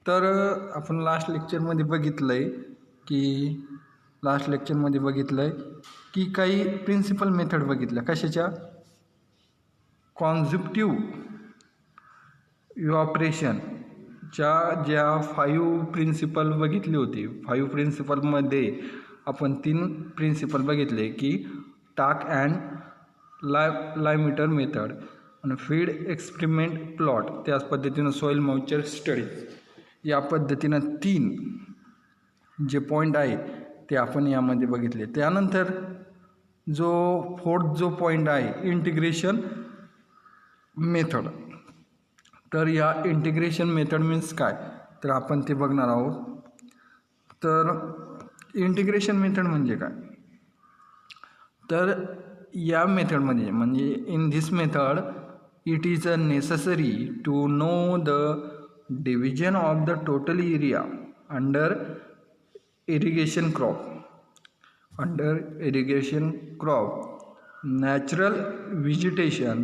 तर आपण लास्ट लेक्चरमध्ये बघितलं की काही प्रिन्सिपल मेथड बघितल्या कशाच्या कॉन्झ्युक्टिव्ह इव्हॅपोरेशनच्या ज्या 5 प्रिन्सिपल बघितली होती. 5 प्रिन्सिपलमध्ये आपण 3 प्रिन्सिपल बघितले की टाक अँड लायमीटर मेथड आणि फीड एक्सपेरिमेंट प्लॉट, त्याच पद्धतीनं सॉईल मॉइश्चर स्टडी. या पद्धतीनं 3 जे पॉईंट आहे ते आपण यामध्ये बघितले. त्यानंतर जो 4th जो पॉईंट आहे इंटिग्रेशन मेथड. तर या इंटिग्रेशन मेथड मीन्स काय तर आपण ते बघणार आहोत. तर इंटिग्रेशन मेथड म्हणजे काय तर या मेथडमध्ये म्हणजे in this method it is necessary to know the division of the total area under irrigation crop, natural vegetation,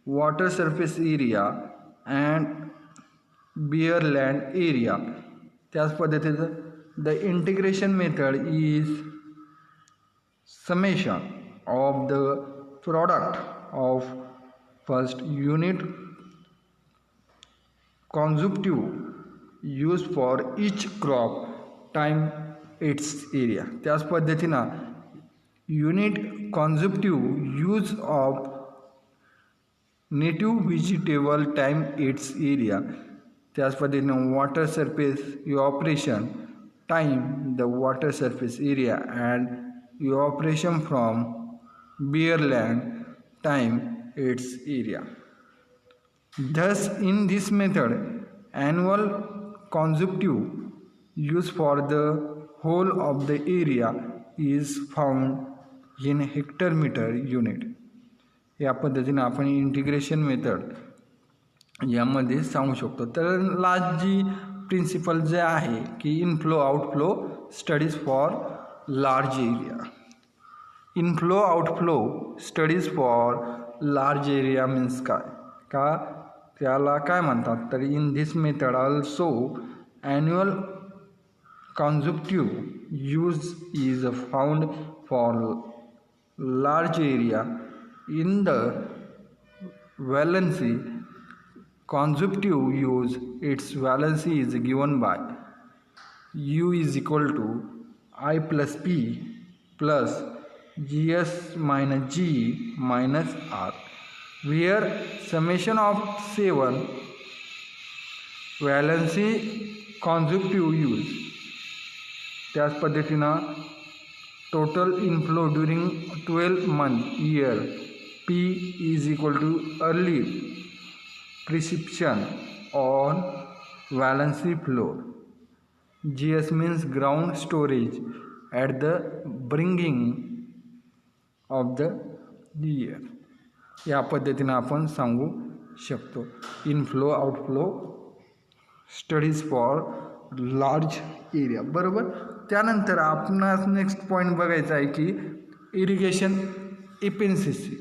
water surface area and bare land area. त्याच पद्धतीचं the integration method is summation of the product of first unit consecutive used for each crop time its area. त्याच पद्धतीनं unit consecutive use of native vegetable time its area. त्याच पद्धतीनं water surface evaporation time the water surface area and evaporation from bare land time its area. Thus in this method annual consecutive use for the whole of the area is found in hectare meter unit. या पद्धतीने आपण integration method यामध्ये सांगू शकतो. तर last जी principal जे आहे की inflow outflow studies for large area. Inflow outflow studies for large area means काय का त्याला काय म्हणतात तर in this method also annual consecutive use is found for large area. In the valency consecutive use, its valency is given by U is equal to I plus P plus GS minus G minus R, where summation of 7 valency consecutive use. त्याच पद्धतीनं total inflow during 12 month year P is equal to early precipitation on valency flow. GS means ground storage at the beginning of the year. या पद्धतीनं आपण सांगू शकतो inflow outflow studies for large area. बरोबर. त्यानंतर आपणास नेक्स्ट पॉईंट बघायचा आहे की irrigation efficiency.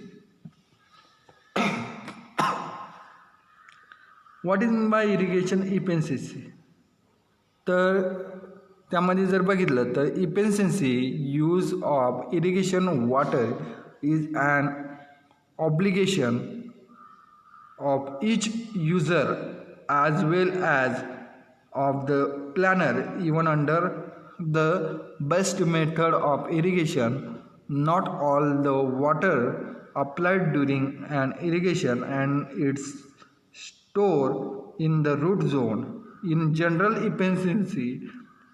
What is mean by irrigation efficiency. तर त्यामध्ये जर बघितलं तर efficiency use of irrigation water is an obligation of each user as well as of the planner. Even under the best method of irrigation, not all the water applied during an irrigation and its store in the root zone. In general, efficiency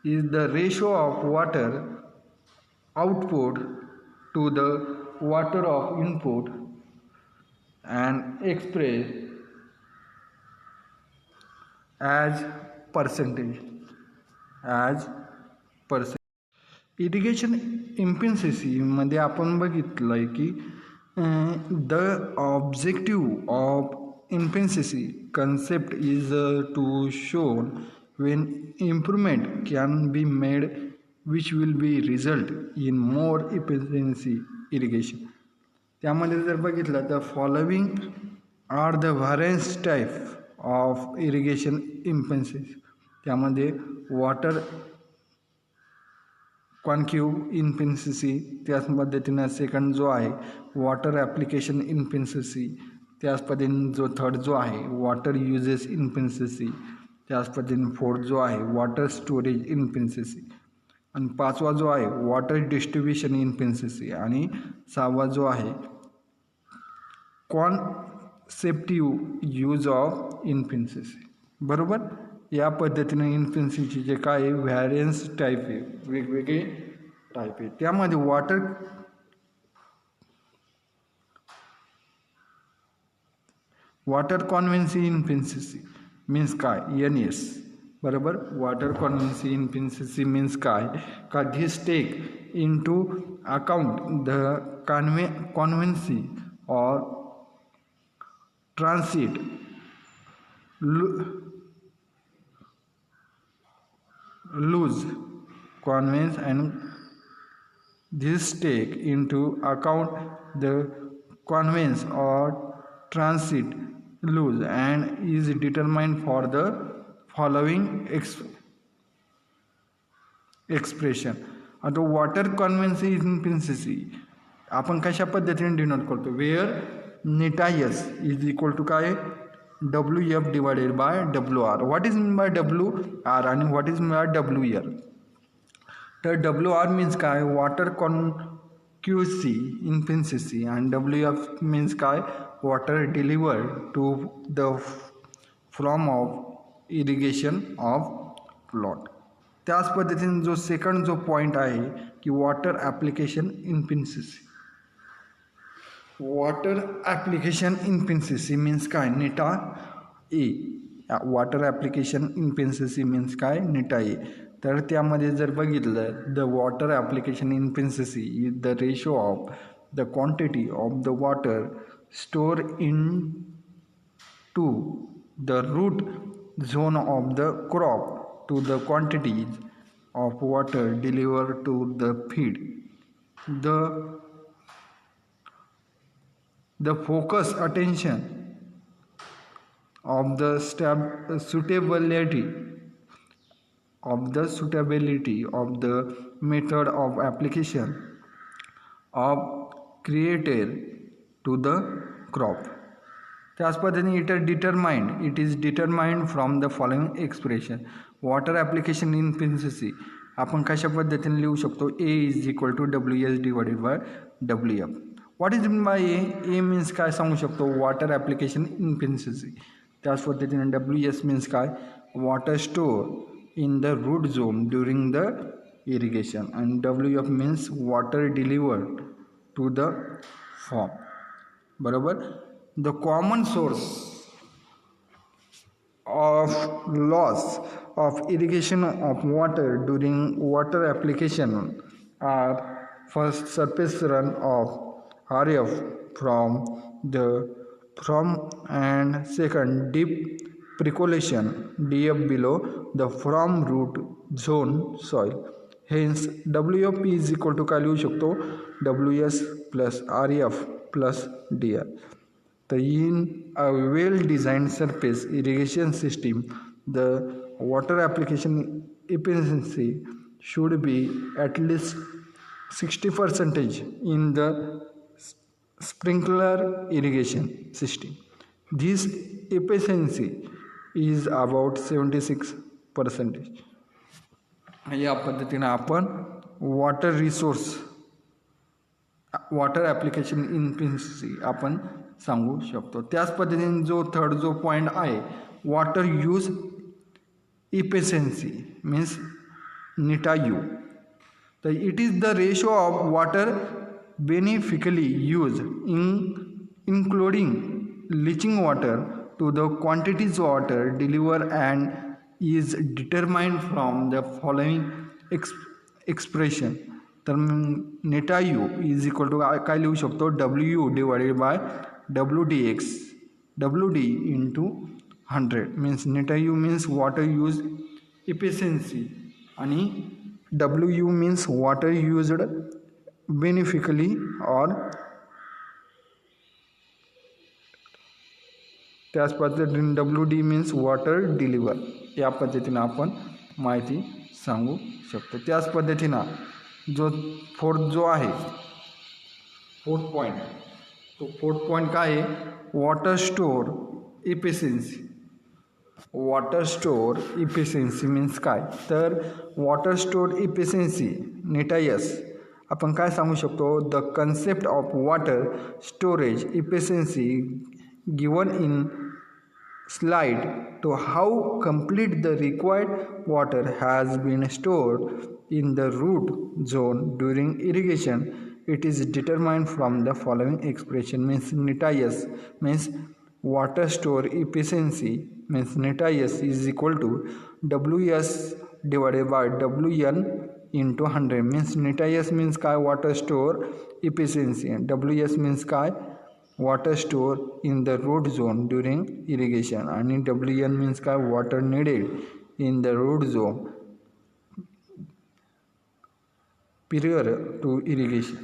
is the ratio of water output to the water of input and expressed as percentage. Irrigation efficiency मध्ये आपण बघितलं आहे की the objective of efficiency concept is to show when improvement can be made which will be result in more efficiency irrigation. त्यामध्ये जर बघितलं तर following are the various type of irrigation efficiency. त्यामध्ये वॉटर कॉन्क्यूव इनफिशियन्सी, त्याच पद्धतीनं second जो आहे water application efficiency, त्याच पद्धतीने जो थर्ड जो आहे वॉटर युजेस इनफिशियन्सी, त्याच पद्धतीने फोर्थ जो आहे वॉटर स्टोरेज इनफिशियन्सी, आणि पाचवा जो आहे वॉटर डिस्ट्रीब्युशन इनफिशियन्सी, आणि सहावा जो आहे कॉन्सेप्टिव्ह यूज ऑफ इनफिशियन्सी. बरोबर. या पद्धतीने इनफिशियन्सीचे जे काय व्हॅरियन्स टाईप आहे, वेगवेगळे टाईप आहे. त्यामध्ये वॉटर कॉन्व्हेन्सी इनफिशियन्सी मीन्स काय, NS. बरोबर. वॉटर कॉन्व्हेन्सी इनफिशियन्सी मीन्स काय का this take into account the conveyance और transit lose conveyance, and this take into account the conveyance or transit lose and is determined for the following expression. आता water conveyance efficiency आपण कशा पद्धतीने denote करतो, where नेटा S is equal to काय WF divided by WR. What is mean by WR आणि what is mean by WR. तर WR means काय वॉटर कॉन्क्युसी इनफिशियन्सी, आणि WF मीन्स काय water delivered to the from of irrigation of plot. त्याच पद्धतीने जो second जो point आहे की water application efficiency. Water application efficiency means काय नेटा A. Water application efficiency means काय नेटा ए. तर त्यामध्ये जर बघितलं the water application efficiency is the ratio of the quantity of the water store in to the root zone of the crop to the quantities of water delivered to the feed. The focus attention of the suitability of the method of application of created to the crop. त्याच पद्धतीने it is determined from the following expression. Water application efficiency आपण कशा पद्धतीने लिहू शकतो, A is equal to WS divided by WF. What is mean by A means काय सांगू शकतो वॉटर ॲप्लिकेशन इनफिशियन्सी. त्याच पद्धतीने WS मीन्स काय water store in the root zone during the irrigation, आणि WF means water delivered to the farm. बरोबर. The common source of loss of irrigation of water during water application are first surface run of RF and second deep percolation DF below the from root zone soil. Hence WF is equal to काय लिहू शकतो WS plus RF plus DR. In a well-designed surface irrigation system, the water application efficiency should be at least 60% in the sprinkler irrigation system. This efficiency is about 76%. या पद्धतीने आपण water application efficiency आपण सांगू शकतो. त्याच पद्धतीने जो third जो पॉईंट आहे वॉटर यूज इफिशियन्सी मीन्स निटा यू. तर it is the ratio of water beneficially use including leaching water to the quantities water deliver and is determined from the following expression. तर नेटा यू इज इक्वल टू काय लिहू शकतो WU divided by WD into 100 means नेटा U means water use efficiency आणि WU means water used beneficially और त्याच पद्धतीने WD मीन्स वॉटर डिलिव्हर. या पद्धतीनं आपण माहिती सांगू शकतो. त्याच पद्धतीनं जो फोर्थ आहे फोर्थ पॉईंट, तो फोर्थ पॉईंट काय आहे, water store efficiency. Water store efficiency means काय, तर वॉटर स्टोअर इफिशियन्सी नेटायस आपण काय सांगू शकतो, the concept of water storage efficiency given in slide to how complete the required water has been stored in the root zone during irrigation. It is determined from the following expression. Means NITIS means water store efficiency means NITIS is equal to WS divided by WN into 100. means NITIS means काय, water store efficiency. WS means काय, water store in the root zone during irrigation. आणि WN means काय, water needed in the root zone prior to irrigation.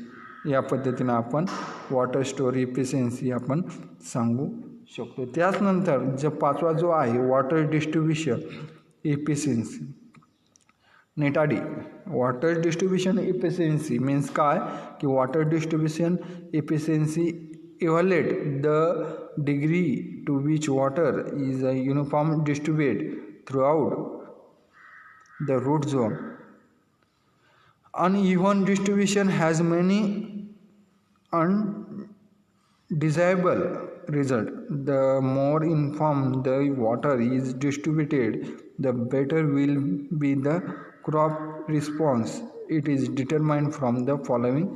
या पद्धतीने आपण water store efficiency आपण सांगू शकतो. त्याचनंतर जो पाचवा जो आहे वॉटर डिस्ट्रीब्युशन इफिशियन्सी नेटाडी. वॉटर डिस्ट्रीब्युशन इफिशियन्सी मीन्स काय की water distribution efficiency evaluate the degree to which water is uniform distributed throughout the root zone. Uneven distribution has many undesirable results. The more uniform the water is distributed, the better will be the crop response. It is determined from the following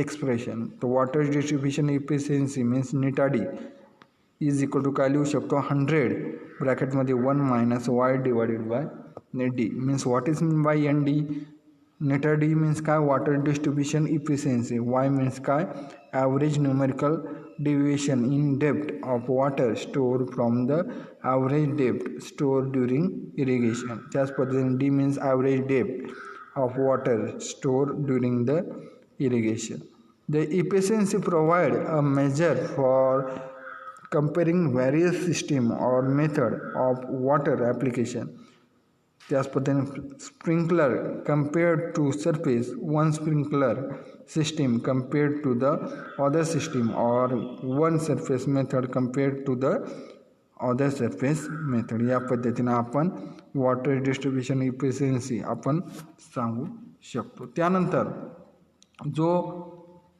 expression. तो water distribution efficiency means नेटाडी is equal to काय लिहू शकतो, 100 ब्रॅकेटमध्ये 1 minus Y divided by नेट D. Means what is mean by N D. नेटाडी means काय, water distribution efficiency. Y means काय, average numerical deviation in depth of water store from the average depth store during irrigation. त्याच पद्धतीने D means average depth of water store during the irrigation. The efficiency provide a measure for comparing various system or method of water application. त्याच पद्धतीने sprinkler compared to surface, one sprinkler system compared to the other system, or one surface method compared to the other surface method. या पद्धतीने आपण water distribution efficiency आपण सांगू शकतो. त्यानंतर जो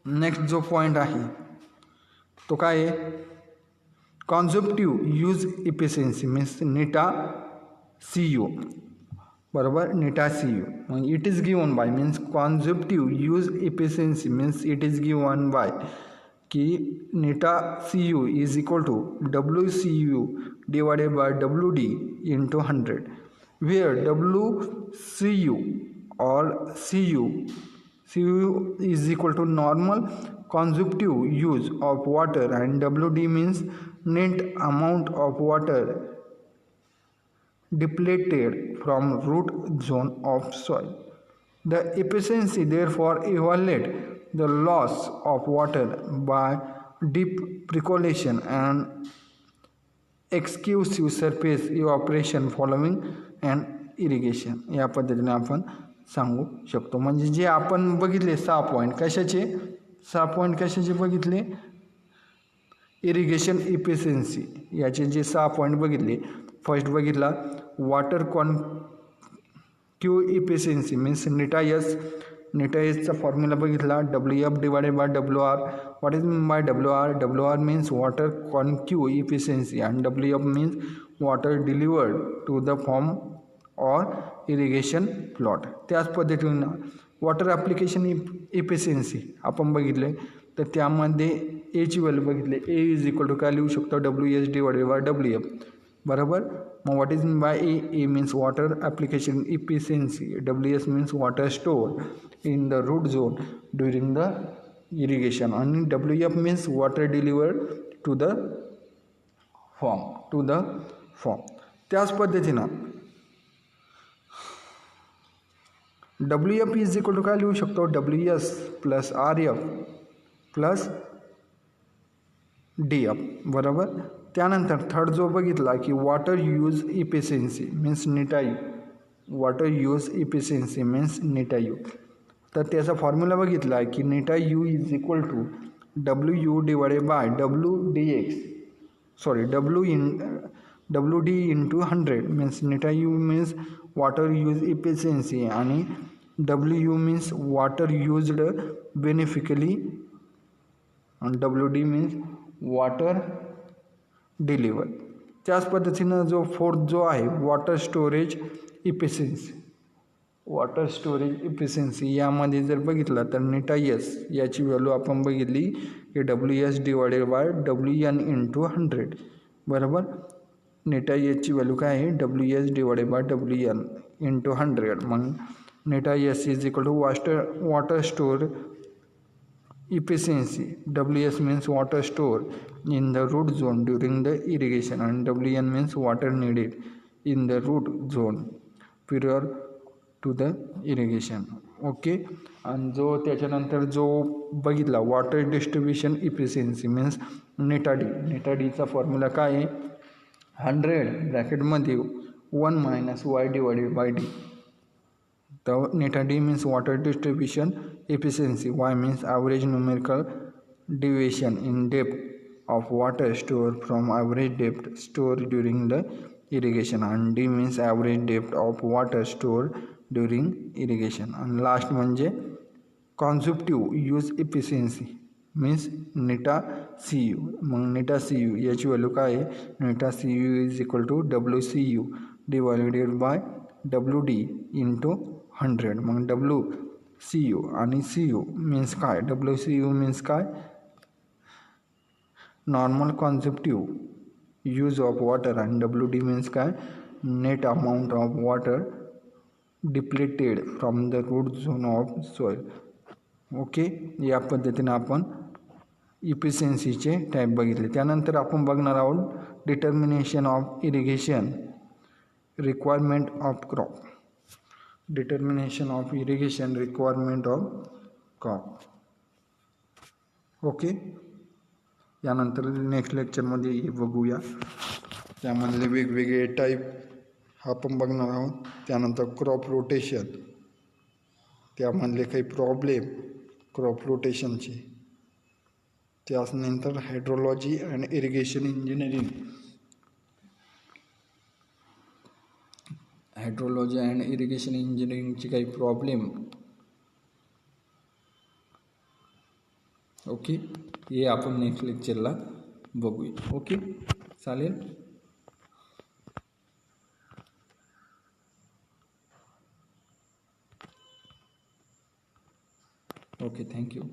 नेक्स्ट जो पॉईंट आहे तो काय आहे, conservative use efficiency means eta CU. बरोबर, निटा CU. मग it is given by means conservative use efficiency means it is given by की eta CU is equal to WCU divided by WD into 100, where WCU or CU is equal to normal consumptive use of water and WD means net amount of water depleted from root zone of soil. The efficiency therefore evaluate the loss of water by deep percolation and excessive surface evaporation following an irrigation. या पद्धतीने आपण सांगू शकतो. म्हणजे जे आपण बघितले 6 point कशाचे बघितले, इरिगेशन इफिशियन्सी याचे जे 6 पॉईंट बघितले. फर्स्ट बघितला वॉटर कॉन्क्यू इफिशियन्सी मीन्स निटायस. निटायसचा फॉर्म्युला बघितला WF divided by WR. What is mean by WR. WR means water conveyance efficiency and WF means water delivered to the farm or irrigation plot. त्याच पद्धतीनं water application efficiency आपण बघितले तर त्यामध्ये एची व्हॅल्यू बघितले. ए इज इक्वल टू काय लिहू शकतो, WS डिवायडेड बाय WF. बरोबर, मग what is mean by A means water application efficiency. WS means water store in the root zone during the irrigation आणि WF means water delivered to the farm. त्याच पद्धतीनं WF is equal to काय लिहू शकतो, WS plus RF plus DF. बरोबर, त्यानंतर third जो बघितला की वॉटर यूज इफिशियन्सी मीन्स निटायू, वॉटर यूज इफिशियन्सी मीन्स निटायू. तर त्याचा फॉर्म्युला बघितला की निटायू is equal to WU divided by WDX, sorry WD into 100 means निटायू मीन्स वॉटर यूज इफिशियन्सी आणि WU means water used beneficially आणि WD मीन्स वॉटर डिलिव्हर. त्याच पद्धतीनं जो फोर्थ जो आहे water storage efficiency, water storage efficiency यामध्ये जर बघितलं तर निटायस याची व्हॅल्यू आपण बघितली की WS divided by WN into 100 बरोबर. निटायसची व्हॅल्यू काय आहे WS divided by WN into 100. मग निटायस is equal to water store efficiency. WS means water stored in the root zone during the irrigation and WN means water needed in the root zone prior to the irrigation. Okay. आणि जो त्याच्यानंतर जो बघितला water distribution efficiency means नेटाडी, नेटाडीचा formula काय आहे 100 ब्रॅकेटमध्ये 1 minus Y divided by D. The neta D means water distribution efficiency. Y means average numerical deviation in depth of water stored from average depth stored during the irrigation. And D means average depth of water stored during irrigation. And last म्हणजे consumptive use efficiency means neta CU. मग neta CU याची value काय आहे neta CU is equal to WCU divided by WD into 100. मग WCU आणि CU means काय WCU means काय normal consumptive use of water आणि WD मीन्स काय net amount of water depleted from the root zone of soil. Okay. या पद्धतीने आपण इफिशियन्सीचे type बघितले. त्यानंतर आपण बघणार आहोत determination of irrigation requirement of crop. Determination of irrigation requirement of crop. Okay. यानंतर नेक्स्ट लेक्चरमध्ये हे बघूया त्यामधले वेगवेगळे टाईप आपण बघणार आहोत. त्यानंतर क्रॉप रोटेशन, त्यामधले काही प्रॉब्लेम क्रॉप रोटेशनचे. त्यानंतर hydrology and irrigation engineering, hydrology and irrigation इंजिनिअरिंगचे काही प्रॉब्लेम. ओके. हे आपण नेक्स्ट लेक्चरला बघूया. ओके चालेल. Okay thank you.